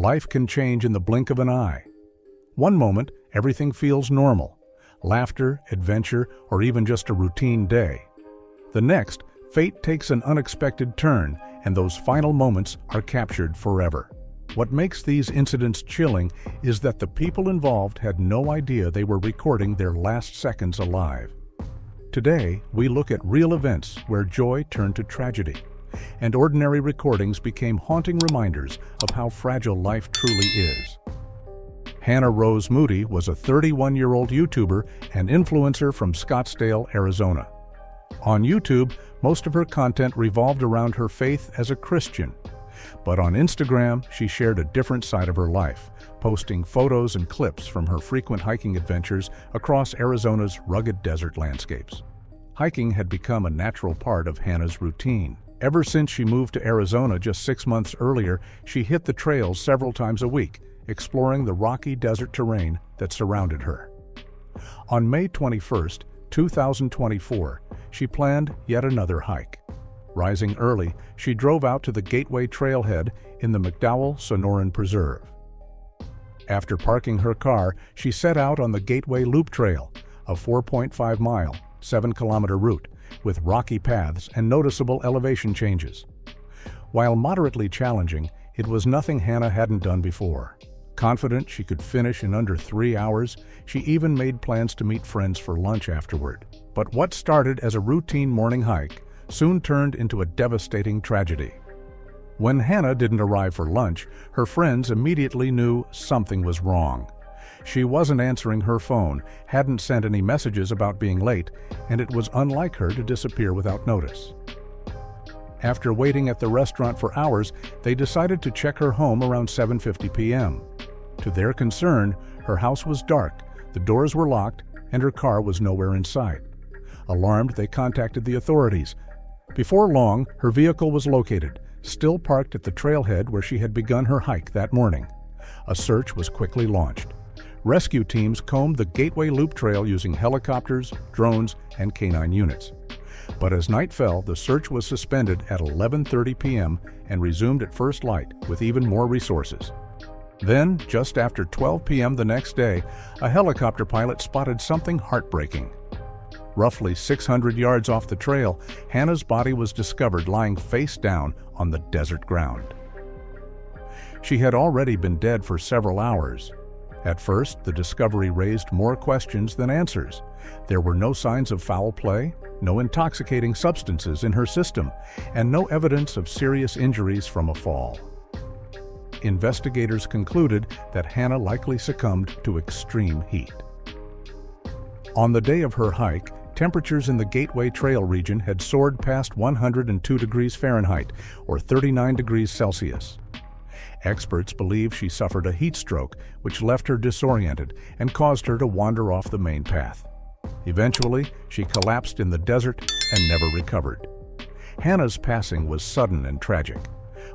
life can change in the blink of an eye. One moment, everything feels normal, laughter, adventure, or even just a routine day. The next, fate takes an unexpected turn, and those final moments are captured forever. What makes these incidents chilling is that the people involved had no idea they were recording their last seconds alive. Today, we look at real events where joy turned to tragedy, and ordinary recordings became haunting reminders of how fragile life truly is. Hannah Rose Moody was a 31-year-old YouTuber and influencer from Scottsdale, Arizona. On YouTube, most of her content revolved around her faith as a Christian. But on Instagram, she shared a different side of her life, posting photos and clips from her frequent hiking adventures across Arizona's rugged desert landscapes. Hiking had become a natural part of Hannah's routine. Ever since she moved to Arizona just 6 months earlier, she hit the trails several times a week, exploring the rocky desert terrain that surrounded her. On May 21, 2024, she planned yet another hike. Rising early, she drove out to the Gateway Trailhead in the McDowell Sonoran Preserve. After parking her car, she set out on the Gateway Loop Trail, a 4.5-mile, 7-kilometer route with rocky paths and noticeable elevation changes. While moderately challenging, it was nothing Hannah hadn't done before. Confident she could finish in under 3 hours, she even made plans to meet friends for lunch afterward. But what started as a routine morning hike soon turned into a devastating tragedy. When Hannah didn't arrive for lunch, her friends immediately knew something was wrong. She wasn't answering her phone, hadn't sent any messages about being late, and it was unlike her to disappear without notice. After waiting at the restaurant for hours, they decided to check her home around 7:50 p.m. To their concern, her house was dark, the doors were locked, and her car was nowhere in sight. Alarmed, they contacted the authorities. Before long, her vehicle was located, still parked at the trailhead where she had begun her hike that morning. A search was quickly launched. Rescue teams combed the Gateway Loop Trail using helicopters, drones, and canine units. But as night fell, the search was suspended at 11:30 p.m. and resumed at first light with even more resources. Then, just after 12 p.m. the next day, a helicopter pilot spotted something heartbreaking. Roughly 600 yards off the trail, Hannah's body was discovered lying face down on the desert ground. She had already been dead for several hours. At first, the discovery raised more questions than answers. There were no signs of foul play, no intoxicating substances in her system, and no evidence of serious injuries from a fall. Investigators concluded that Hannah likely succumbed to extreme heat. On the day of her hike, temperatures in the Gateway Trail region had soared past 102 degrees Fahrenheit, or 39 degrees Celsius. Experts believe she suffered a heat stroke, which left her disoriented and caused her to wander off the main path. Eventually, she collapsed in the desert and never recovered. Hannah's passing was sudden and tragic.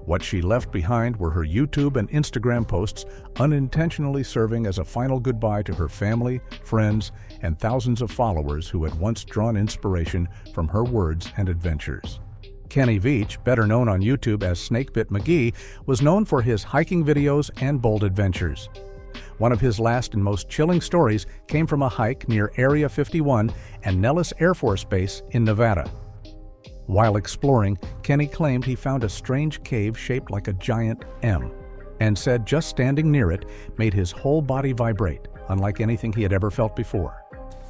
What she left behind were her YouTube and Instagram posts, unintentionally serving as a final goodbye to her family, friends, and thousands of followers who had once drawn inspiration from her words and adventures. Kiny Veach, better known on YouTube as Snakebit McGee, was known for his hiking videos and bold adventures. One of his last and most chilling stories came from a hike near Area 51 and Nellis Air Force Base in Nevada. While exploring, Kiny claimed he found a strange cave shaped like a giant M, and said just standing near it made his whole body vibrate, unlike anything he had ever felt before.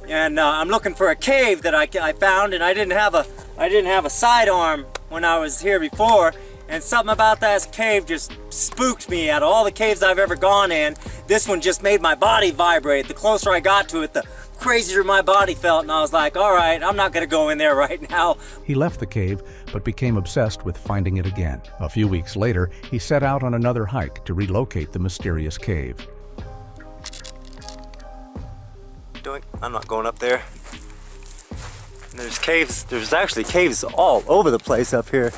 And I'm looking for a cave that I found, and I didn't have a sidearm when I was here before, and something about that cave just spooked me. Out of all the caves I've ever gone in, this one just made my body vibrate. The closer I got to it, the crazier my body felt, and I was like, all right, I'm not gonna go in there right now. He left the cave, but became obsessed with finding it again. A few weeks later, he set out on another hike to relocate the mysterious cave. I'm not going up there. And there's actually caves all over the place up here.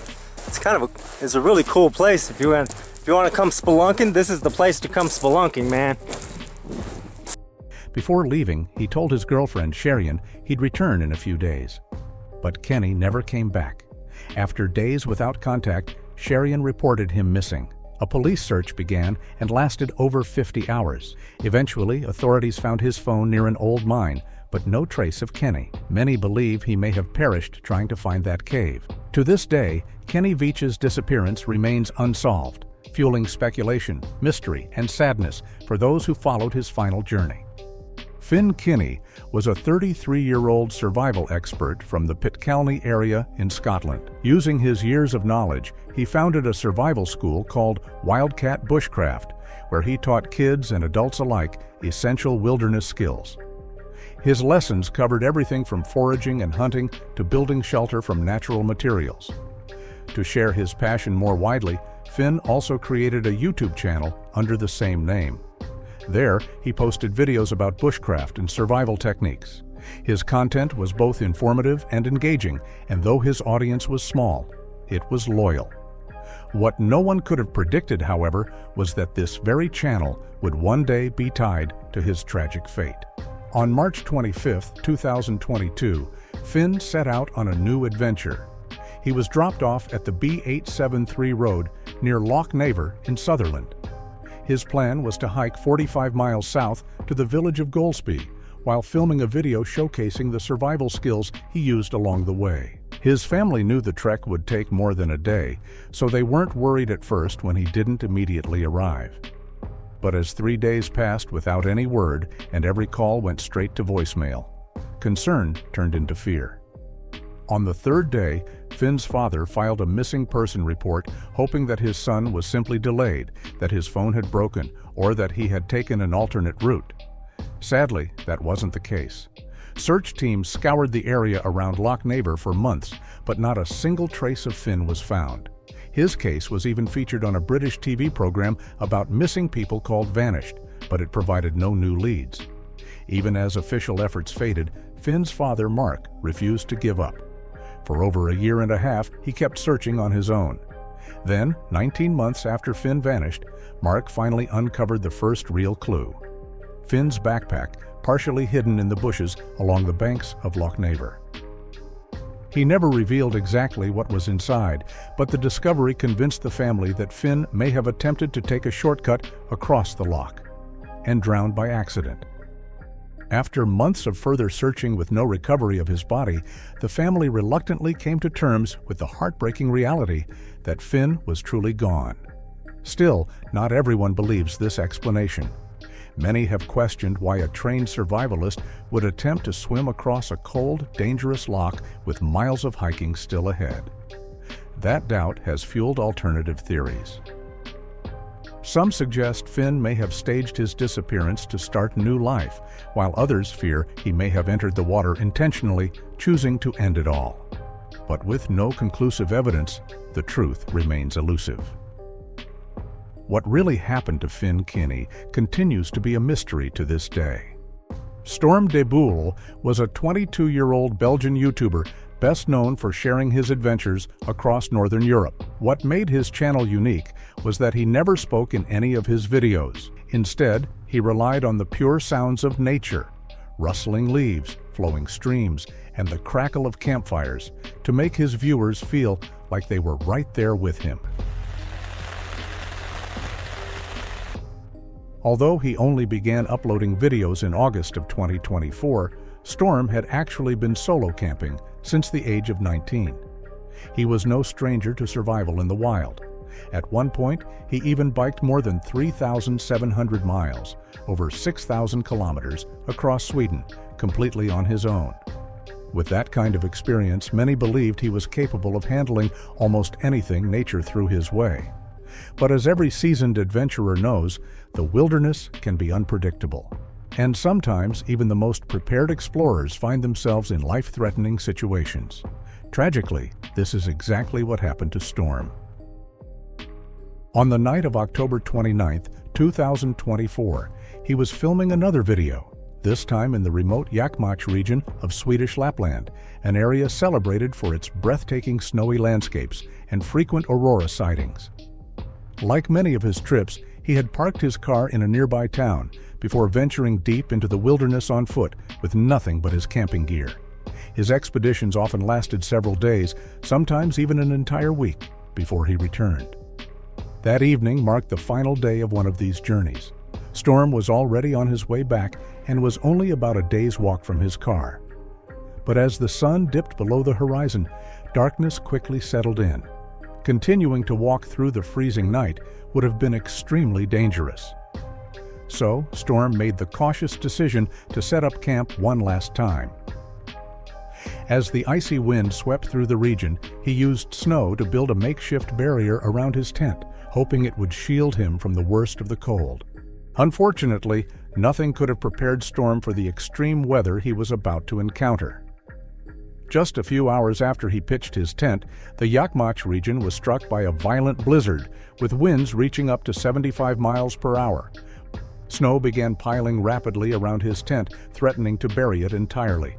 It's a really cool place. If you want to come spelunking, this is the place to come spelunking, man. Before leaving, he told his girlfriend, Sherian, he'd return in a few days. But Kiny never came back. After days without contact, Sherian reported him missing. A police search began and lasted over 50 hours. Eventually, authorities found his phone near an old mine, but no trace of Kiny. Many believe he may have perished trying to find that cave. To this day, Kiny Veach's disappearance remains unsolved, fueling speculation, mystery, and sadness for those who followed his final journey. Finn Kiny was a 33-year-old survival expert from the Pitcairn area in Scotland. Using his years of knowledge, he founded a survival school called Wildcat Bushcraft, where he taught kids and adults alike essential wilderness skills. His lessons covered everything from foraging and hunting to building shelter from natural materials. To share his passion more widely, Finn also created a YouTube channel under the same name. There, he posted videos about bushcraft and survival techniques. His content was both informative and engaging, and though his audience was small, it was loyal. What no one could have predicted, however, was that this very channel would one day be tied to his tragic fate. On March 25, 2022, Finn set out on a new adventure. He was dropped off at the B873 road near Loch Naver in Sutherland. His plan was to hike 45 miles south to the village of Golspie, while filming a video showcasing the survival skills he used along the way. His family knew the trek would take more than a day, so they weren't worried at first when he didn't immediately arrive. But as 3 days passed without any word and every call went straight to voicemail, concern turned into fear. On the third day, Finn's father filed a missing person report, hoping that his son was simply delayed, that his phone had broken, or that he had taken an alternate route. Sadly, that wasn't the case. Search teams scoured the area around Loch Naver for months, but not a single trace of Finn was found. His case was even featured on a British TV program about missing people called Vanished, but it provided no new leads. Even as official efforts faded, Finn's father, Mark, refused to give up. For over a year and a half, he kept searching on his own. Then, 19 months after Finn vanished, Mark finally uncovered the first real clue: Finn's backpack, partially hidden in the bushes along the banks of Loch Naver. He never revealed exactly what was inside, but the discovery convinced the family that Finn may have attempted to take a shortcut across the loch and drowned by accident. After months of further searching with no recovery of his body, the family reluctantly came to terms with the heartbreaking reality that Finn was truly gone. Still, not everyone believes this explanation. Many have questioned why a trained survivalist would attempt to swim across a cold, dangerous loch with miles of hiking still ahead. That doubt has fueled alternative theories. Some suggest Finn may have staged his disappearance to start new life, while others fear he may have entered the water intentionally, choosing to end it all. But with no conclusive evidence, the truth remains elusive. What really happened to Finn Kiny continues to be a mystery to this day. Storm Debule was a 22-year-old Belgian YouTuber best known for sharing his adventures across Northern Europe. What made his channel unique was that he never spoke in any of his videos. Instead, he relied on the pure sounds of nature, rustling leaves, flowing streams, and the crackle of campfires to make his viewers feel like they were right there with him. Although he only began uploading videos in August of 2024, Storm had actually been solo camping since the age of 19. He was no stranger to survival in the wild. At one point, he even biked more than 3,700 miles, over 6,000 kilometers, across Sweden, completely on his own. With that kind of experience, many believed he was capable of handling almost anything nature threw his way. But as every seasoned adventurer knows, the wilderness can be unpredictable. And sometimes, even the most prepared explorers find themselves in life-threatening situations. Tragically, this is exactly what happened to Storm. On the night of October 29, 2024, he was filming another video, this time in the remote Veach region of Swedish Lapland, an area celebrated for its breathtaking snowy landscapes and frequent aurora sightings. Like many of his trips, he had parked his car in a nearby town before venturing deep into the wilderness on foot with nothing but his camping gear. His expeditions often lasted several days, sometimes even an entire week, before he returned. That evening marked the final day of one of these journeys. Storm was already on his way back and was only about a day's walk from his car. But as the sun dipped below the horizon, darkness quickly settled in. Continuing to walk through the freezing night would have been extremely dangerous. So, Storm made the cautious decision to set up camp one last time. As the icy wind swept through the region, he used snow to build a makeshift barrier around his tent, hoping it would shield him from the worst of the cold. Unfortunately, nothing could have prepared Storm for the extreme weather he was about to encounter. Just a few hours after he pitched his tent, the Yakmach region was struck by a violent blizzard, with winds reaching up to 75 miles per hour. Snow began piling rapidly around his tent, threatening to bury it entirely.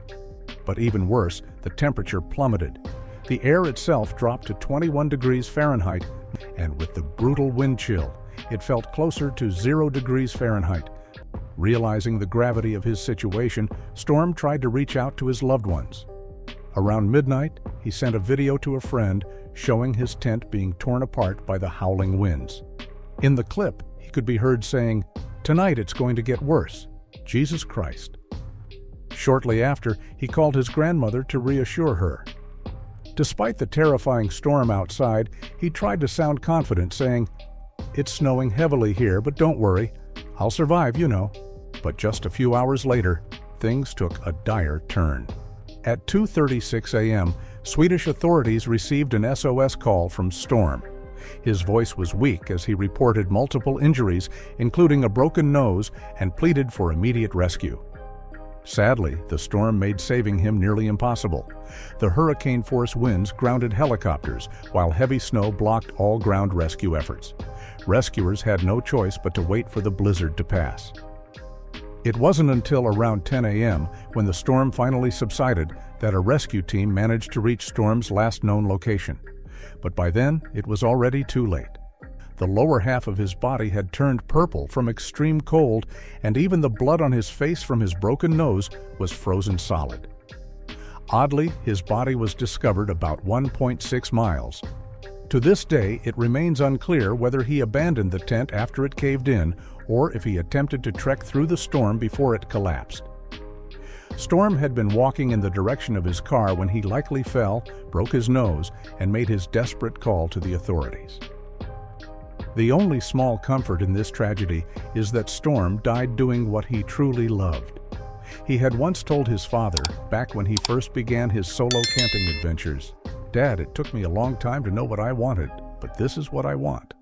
But even worse, the temperature plummeted. The air itself dropped to 21 degrees Fahrenheit, and with the brutal wind chill, it felt closer to 0 degrees Fahrenheit. Realizing the gravity of his situation, Storm tried to reach out to his loved ones. Around midnight, he sent a video to a friend showing his tent being torn apart by the howling winds. In the clip, he could be heard saying, "Tonight it's going to get worse. Jesus Christ." Shortly after, he called his grandmother to reassure her. Despite the terrifying storm outside, he tried to sound confident, saying, "It's snowing heavily here, but don't worry. I'll survive, you know." But just a few hours later, things took a dire turn. At 2:36 a.m., Swedish authorities received an SOS call from Storm. His voice was weak as he reported multiple injuries, including a broken nose, and pleaded for immediate rescue. Sadly, the storm made saving him nearly impossible. The hurricane-force winds grounded helicopters, while heavy snow blocked all ground rescue efforts. Rescuers had no choice but to wait for the blizzard to pass. It wasn't until around 10 a.m., when the storm finally subsided, that a rescue team managed to reach Storm's last known location. But by then, it was already too late. The lower half of his body had turned purple from extreme cold, and even the blood on his face from his broken nose was frozen solid. Oddly, his body was discovered about 1.6 miles. To this day, it remains unclear whether he abandoned the tent after it caved in, or if he attempted to trek through the storm before it collapsed. Storm had been walking in the direction of his car when he likely fell, broke his nose, and made his desperate call to the authorities. The only small comfort in this tragedy is that Storm died doing what he truly loved. He had once told his father, back when he first began his solo camping adventures, "Dad, it took me a long time to know what I wanted, but this is what I want."